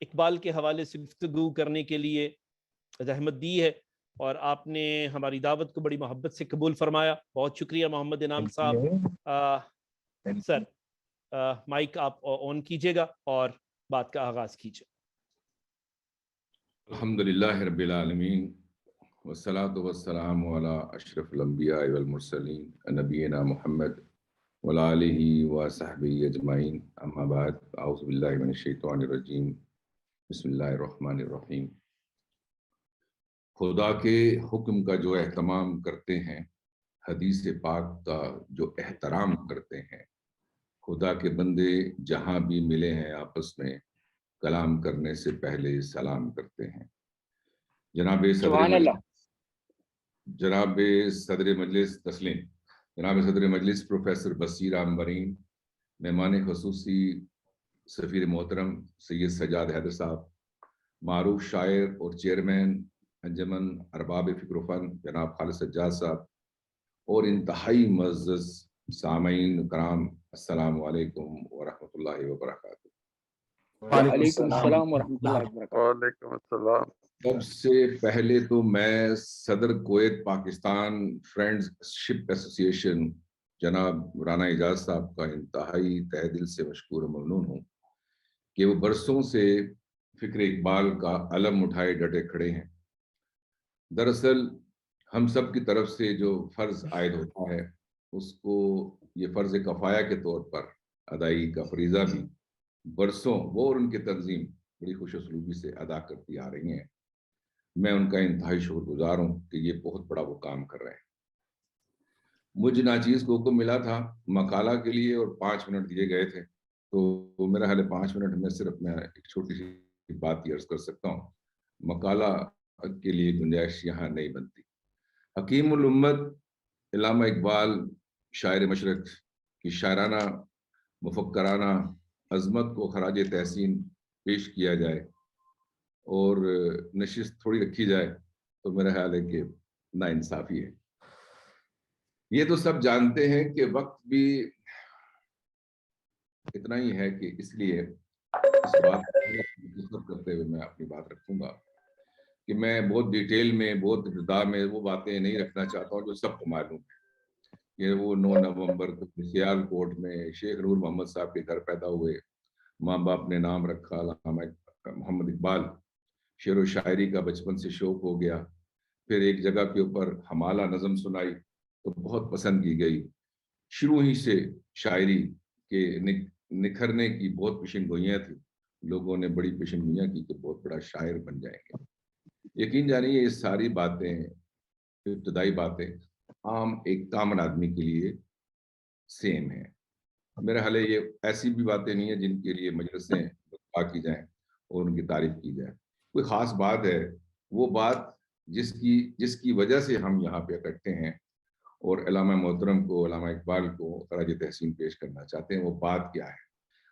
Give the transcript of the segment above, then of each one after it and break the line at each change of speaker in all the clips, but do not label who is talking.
اقبال کے حوالے سے گفتگو کرنے کے لیے زحمت دی ہے اور آپ نے ہماری دعوت کو بڑی محبت سے قبول فرمایا. بہت شکریہ محمد انعام صاحب. سر مائک آپ آن کیجیے گا اور بات کا آغاز کیجیے.
الحمدللہ رب العالمین والصلاة والسلام علی اشرف الانبیاء والمرسلین نبینا محمد وعلی آلہ وصحبہ اجمعین. اما بعد، اعوذ باللہ من الشیطان الرجیم، بسم اللہ الرحمن الرحیم. خدا کے حکم کا جو اہتمام کرتے ہیں، حدیث پاک کا جو احترام کرتے ہیں، خدا کے بندے جہاں بھی ملے ہیں آپس میں کلام کرنے سے پہلے سلام کرتے ہیں. جناب صدر مجلس تسلیم، جناب صدر مجلس پروفیسر بصیر عنبرین، مہمان خصوصی سفیر محترم سید سجاد حیدر صاحب، معروف شاعر اور چیئرمین انجمن ارباب فکر و فن جناب خالد سجاد صاحب، اور انتہائی معزز سامعین کرام، السلام علیکم ورحمۃ اللہ وبرکاتہ.
وعلیکم السلام ورحمۃ اللہ وبرکاتہ.
وعلیکم السلام.
سب سے پہلے تو میں صدر کویت پاکستان فرینڈز شپ ایسوسی ایشن جناب رانا اعجاز صاحب کا انتہائی تہ دل سے مشکور و ممنون ہوں کہ وہ برسوں سے فکر اقبال کا علم اٹھائے ڈٹے کھڑے ہیں. دراصل ہم سب کی طرف سے جو فرض عائد ہوتا ہے اس کو یہ فرض کفایہ کے طور پر ادائیگی کا فریضہ بھی برسوں وہ اور ان کی تنظیم بڑی خوش اسلوبی سے ادا کرتی آ رہی ہیں. میں ان کا انتہائی شکر گزار ہوں کہ یہ بہت بڑا وہ کام کر رہے ہیں. مجھ ناچیز کو حکم ملا تھا مقالہ کے لیے اور 5 منٹ دیے گئے تھے، تو میرا حال 5 منٹ میں صرف میں ایک چھوٹی سی بات عرض کر سکتا ہوں. مقالہ کے لیے گنجائش یہاں نہیں بنتی. حکیم الامت علامہ اقبال شاعر مشرق کی شاعرانہ مفکرانہ عظمت کو خراج تحسین پیش کیا جائے اور نشست تھوڑی رکھی جائے تو میرا خیال ہے کہ ناانصافی ہے. یہ تو سب جانتے ہیں کہ وقت بھی اتنا ہی ہے کہ اس لیے اس بات کرتے ہوئے میں اپنی بات رکھوں گا کہ میں بہت ڈیٹیل میں بہت ابتدا میں وہ باتیں نہیں رکھنا چاہتا ہوں جو سب کو معلوم ہے کہ وہ 9 نومبر کو سیال کوٹ میں شیخ نور محمد صاحب کے گھر پیدا ہوئے، ماں باپ نے نام رکھا علامہ محمد اقبال. شعر و شاعری کا بچپن سے شوق ہو گیا، پھر ایک جگہ کے اوپر حمالہ نظم سنائی تو بہت پسند کی گئی. شروع ہی سے شاعری کے نکھرنے کی بہت پیشن گوئیاں تھیں. لوگوں نے بڑی پیشن گوئیاں کی کہ بہت بڑا شاعر بن جائیں گے. یقین جانیے یہ ساری باتیں ابتدائی باتیں عام ایک کامن آدمی کے لیے سیم ہیں. میرے حال یہ ایسی بھی باتیں نہیں ہیں جن کے لیے مجلسیں برپا کی جائیں اور ان کی تعریف کی جائے. کوئی خاص بات ہے، وہ بات جس کی وجہ سے ہم یہاں پہ اکٹھے ہیں اور علامہ محترم کو، علامہ اقبال کو خراج تحسین پیش کرنا چاہتے ہیں. وہ بات کیا ہے؟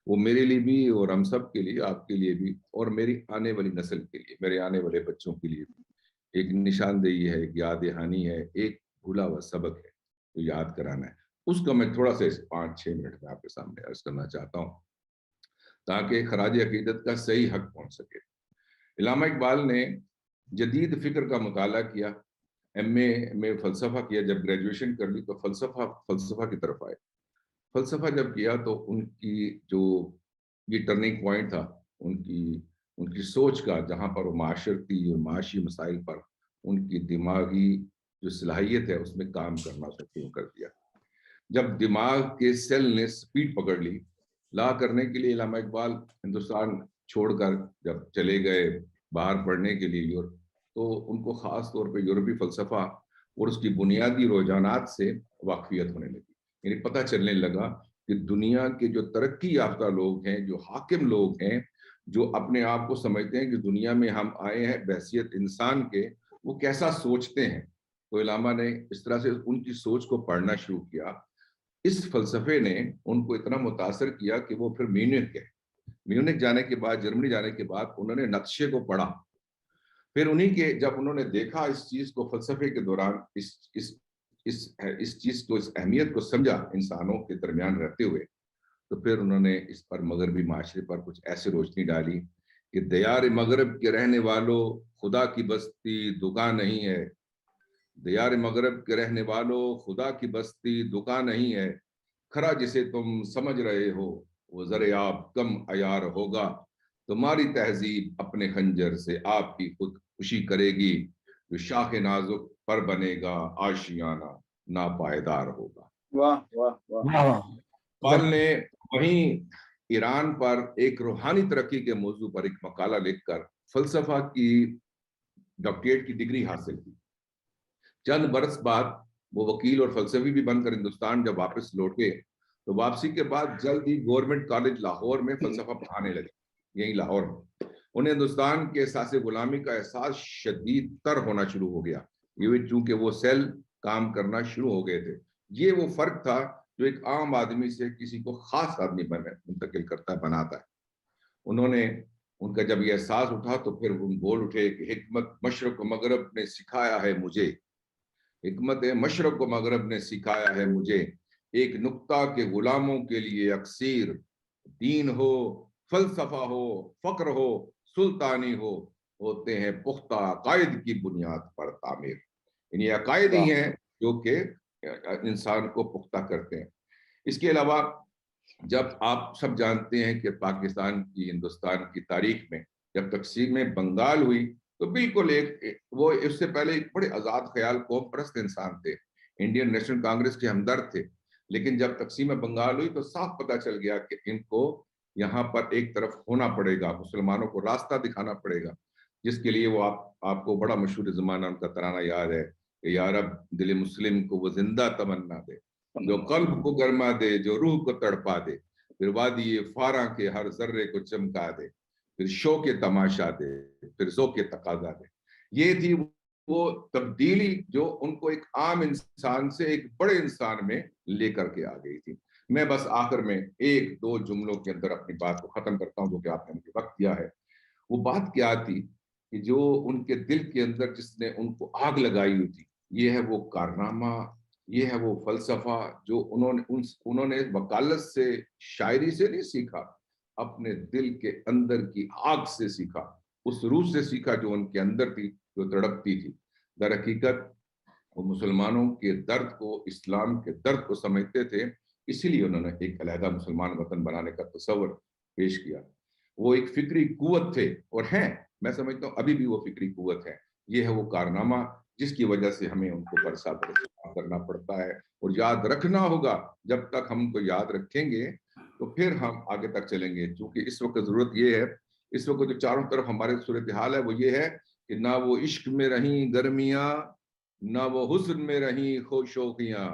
وہ میرے لیے بھی اور ہم سب کے لیے، آپ کے لیے بھی اور میری آنے والی نسل کے لیے، میرے آنے والے بچوں کے لیے بھی ایک نشاندہی ہے، ایک یاد دہانی ہے، ایک بھولا ہوا سبق ہے جو یاد کرانا ہے. اس کا میں تھوڑا سا 5-6 منٹ میں آپ کے سامنے عرض کرنا چاہتا ہوں تاکہ خراج عقیدت کا صحیح حق پہنچ سکے. علامہ اقبال نے جدید فکر کا مطالعہ کیا، ایم اے میں فلسفہ کیا. جب گریجویشن کر لی تو فلسفہ کی طرف آئے. فلسفہ جب کیا تو ان کی جو یہ ٹرننگ پوائنٹ تھا ان کی سوچ کا، جہاں پر وہ معاشرتی اور معاشی مسائل پر ان کی دماغی جو صلاحیت ہے اس میں کام کرنا شروع کر دیا. جب دماغ کے سیل نے سپیڈ پکڑ لی، لا کرنے کے لیے علامہ اقبال ہندوستان چھوڑ کر جب چلے گئے باہر پڑھنے کے لیے، تو ان کو خاص طور پہ یورپی فلسفہ اور اس کی بنیادی رجحانات سے واقفیت ہونے لگی. یعنی پتہ چلنے لگا کہ دنیا کے جو ترقی یافتہ لوگ ہیں، جو حاکم لوگ ہیں، جو اپنے آپ کو سمجھتے ہیں کہ دنیا میں ہم آئے ہیں بحیثیت انسان کے، وہ کیسا سوچتے ہیں. تو علامہ نے اس طرح سے ان کی سوچ کو پڑھنا شروع کیا. اس فلسفے نے ان کو اتنا متاثر کیا کہ وہ پھر میونک جانے کے بعد، جرمنی جانے کے بعد انہوں نے نقشے کو پڑھا. پھر انہی کے جب انہوں نے دیکھا اس چیز کو فلسفے کے دوران، اس چیز کو، اس اہمیت کو سمجھا انسانوں کے درمیان رہتے ہوئے، تو پھر انہوں نے اس پر مغربی معاشرے پر کچھ ایسے روشنی ڈالی کہ دیار مغرب کے رہنے والوں خدا کی بستی دکان نہیں ہے، دیار مغرب کے رہنے والوں خدا کی بستی دکان نہیں ہے، کھرا جسے تم سمجھ رہے ہو وہ ذرے آپ کم عیار ہوگا، تمہاری تہذیب اپنے خنجر سے آپ کی خود خوشی کرے گی، جو شاخ نازک پر بنے گا آشیانہ ناپائیدار ہوگا۔
واہ واہ واہ۔
اقبال نے وہیں ایران پر ایک روحانی ترقی کے موضوع پر ایک مقالہ لکھ کر فلسفہ کی ڈاکٹریٹ کی ڈگری حاصل کی۔ چند برس بعد وہ وکیل اور فلسفی بھی بن کر ہندوستان جب واپس لوٹے تو واپسی کے بعد جلد ہی گورنمنٹ کالج لاہور میں فلسفہ پڑھانے لگے، یہی لاہور میں۔ انہیں ہندوستان کے احساس غلامی کا احساس شدید تر ہونا شروع ہو گیا، یہ چونکہ وہ سیل کام کرنا شروع ہو گئے تھے۔ یہ وہ فرق تھا جو ایک عام آدمی سے کسی کو خاص آدمی منتقل کرتا ہے، بناتا ہے۔ ان کا جب یہ احساس اٹھا تو پھر وہ بول اٹھے کہ حکمت مشرق و مغرب نے سکھایا ہے مجھے، حکمت مشرق و مغرب نے سکھایا ہے مجھے، ایک نقطہ کے غلاموں کے لیے اکثیر، دین ہو فلسفہ ہو فقر ہو سلطانی ہو، ہوتے ہیں پختہ عقائد کی بنیاد پر تعمیر۔ یعنی عقائد ہی ہیں جو کہ انسان کو پختہ کرتے ہیں۔ اس کے علاوہ جب آپ سب جانتے ہیں کہ پاکستان کی ہندوستان کی تاریخ میں جب تقسیم بنگال ہوئی تو بالکل وہ اس سے پہلے ایک بڑے آزاد خیال قوم پرست انسان تھے، انڈین نیشنل کانگریس کے ہمدرد تھے، لیکن جب تقسیم بنگال ہوئی تو صاف پتہ چل گیا کہ ان کو یہاں پر ایک طرف ہونا پڑے گا، مسلمانوں کو راستہ دکھانا پڑے گا، جس کے لیے وہ آپ کو بڑا مشہور زمانہ ان کا ترانہ یاد ہے کہ یا رب دل مسلم کو وہ زندہ تمنا دے، جو قلب کو گرما دے، جو روح کو تڑپا دے، پھر وادی فاراں کے ہر ذرے کو چمکا دے، پھر شوق تماشا دے، پھر ذوق تقاضا دے۔ یہ تھی وہ تبدیلی جو ان کو ایک عام انسان سے ایک بڑے انسان میں لے کر کے آ گئی تھی۔ میں بس آخر میں ایک دو جملوں کے اندر اپنی بات کو ختم کرتا ہوں جو کہ آپ نے مجھے وقت دیا ہے۔ وہ بات کیا تھی کہ جو ان کے دل کے اندر جس نے ان کو آگ لگائی ہوئی تھی، یہ ہے وہ کارنامہ، یہ ہے وہ فلسفہ جو انہوں نے وکالت سے شاعری سے نہیں سیکھا، اپنے دل کے اندر کی آگ سے سیکھا، اس روح سے سیکھا جو ان کے اندر تھی، جو تڑپتی تھی۔ در حقیقت وہ مسلمانوں کے درد کو، اسلام کے درد کو سمجھتے تھے، اسی لیے انہوں نے ایک علیحدہ مسلمان وطن بنانے کا تصور پیش کیا۔ وہ ایک فکری قوت تھے اور ہیں، میں سمجھتا ہوں ابھی بھی وہ فکری قوت ہے۔ یہ ہے وہ کارنامہ جس کی وجہ سے ہمیں ان کو برسا برسا کرنا پڑتا ہے، اور یاد رکھنا ہوگا۔ جب تک ہم کو یاد رکھیں گے تو پھر ہم آگے تک چلیں گے، کیونکہ اس وقت ضرورت یہ ہے، اس وقت جو چاروں طرف ہمارے صورتحال ہے وہ یہ ہے کہ نہ وہ عشق میں رہیں گرمیاں، نہ وہ حسن میں رہیں خوشوخیاں،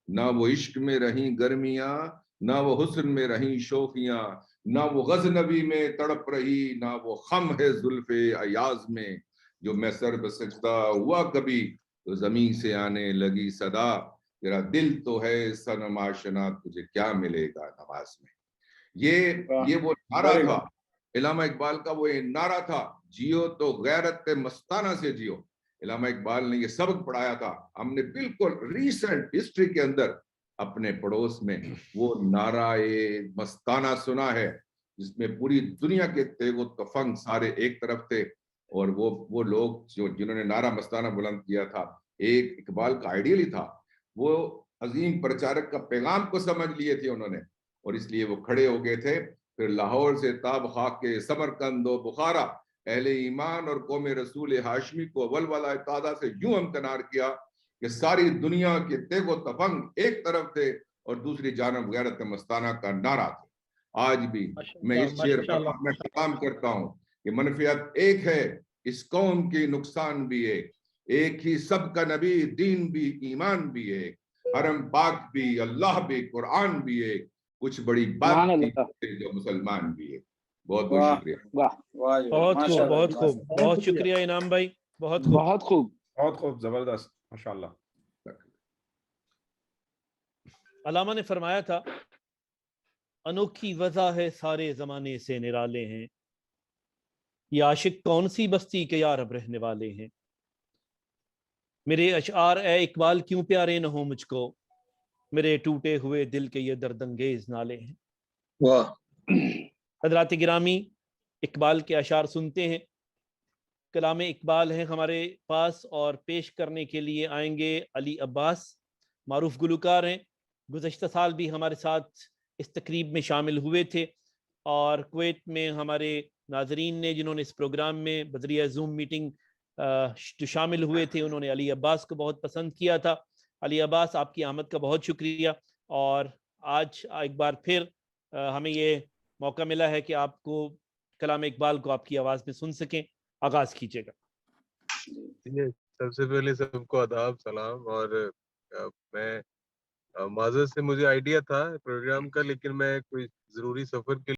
نہ وہ عشق میں رہیں گرمیاں، نہ وہ حسن میں رہیں شوخیاں، نہ وہ غزنبی میں تڑپ رہی، نہ وہ خم ہے زلف ایاز میں، جو میں سر بسجدہ ہوا کبھی تو زمین سے آنے لگی صدا، تیرا دل تو ہے صنم آشنا تجھے کیا ملے گا نماز میں۔ یہ وہ نعرہ تھا، علامہ اقبال کا وہ نعرہ تھا، جیو تو غیرت مستانہ سے جیو۔ علامہ اقبال نے یہ سبق پڑھایا تھا، ہم نے بالکل ریسنٹ ہسٹری کے اندر اپنے پڑوس میں وہ نعرہ مستانہ سنا ہے، جس میں پوری دنیا کے تیغ و تفنگ سارے ایک طرف تھے، اور وہ لوگ جنہوں نے نعرہ مستانہ بلند کیا تھا، ایک اقبال کا آئیڈیل ہی تھا، وہ عظیم پرچارک کا پیغام کو سمجھ لیے تھے انہوں نے، اور اس لیے وہ کھڑے ہو گئے تھے۔ پھر لاہور سے تاب خاک کے سمرقند و بخارا، اہل ایمان اور قوم رسول ہاشمی کو اول والا تازہ سے یوں امکنار کیا کہ ساری دنیا کے تیغ و تفنگ ایک طرف تھے اور دوسری جانب غیرت مستانہ کا نعرہ تھا۔ آج بھی میں اس شعر پر میں کلام کرتا ہوں کہ منفیت ایک ہے، اس قوم کی نقصان بھی ایک ہی سب کا نبی، دین بھی ایمان بھی ایک، حرم پاک بھی اللہ بھی قرآن بھی ایک، کچھ بڑی بات تھی جو مسلمان بھی ایک۔ بہت بہت شکریہ۔
بہت خوب، بہت خوب، بہت شکریہ انعام بھائی، بہت خوب،
بہت خوب،
بہت خوب، زبردست، ماشاءاللہ۔
علامہ نے فرمایا تھا انوکھی وضع ہے سارے زمانے سے نرالے ہیں، یہ عاشق کون سی بستی کے یا رب رہنے والے ہیں، میرے اشعار اے اقبال کیوں پیارے نہ ہو مجھ کو، میرے ٹوٹے ہوئے دل کے یہ دردانگیز نالے ہیں۔
واہ
حضرات گرامی، اقبال کے اشعار سنتے ہیں. کلام اقبال ہیں ہمارے پاس اور پیش کرنے کے لیے آئیں گے علی عباس. معروف گلوکار ہیں, گزشتہ سال بھی ہمارے ساتھ اس تقریب میں شامل ہوئے تھے, اور کویت میں ہمارے ناظرین نے جنہوں نے اس پروگرام میں بذریعہ زوم میٹنگ جو شامل ہوئے تھے, انہوں نے علی عباس کو بہت پسند کیا تھا. علی عباس, آپ کی آمد کا بہت شکریہ, اور آج ایک بار پھر ہمیں یہ موقع ملا ہے کہ آپ کو کلام اقبال کو آپ کی آواز میں سن سکیں. آغاز کیجیے گا.
سب سے پہلے سب کو آداب, سلام. اور میں معذرت سے مجھے آئیڈیا تھا پروگرام کا, لیکن میں کوئی ضروری سفر کے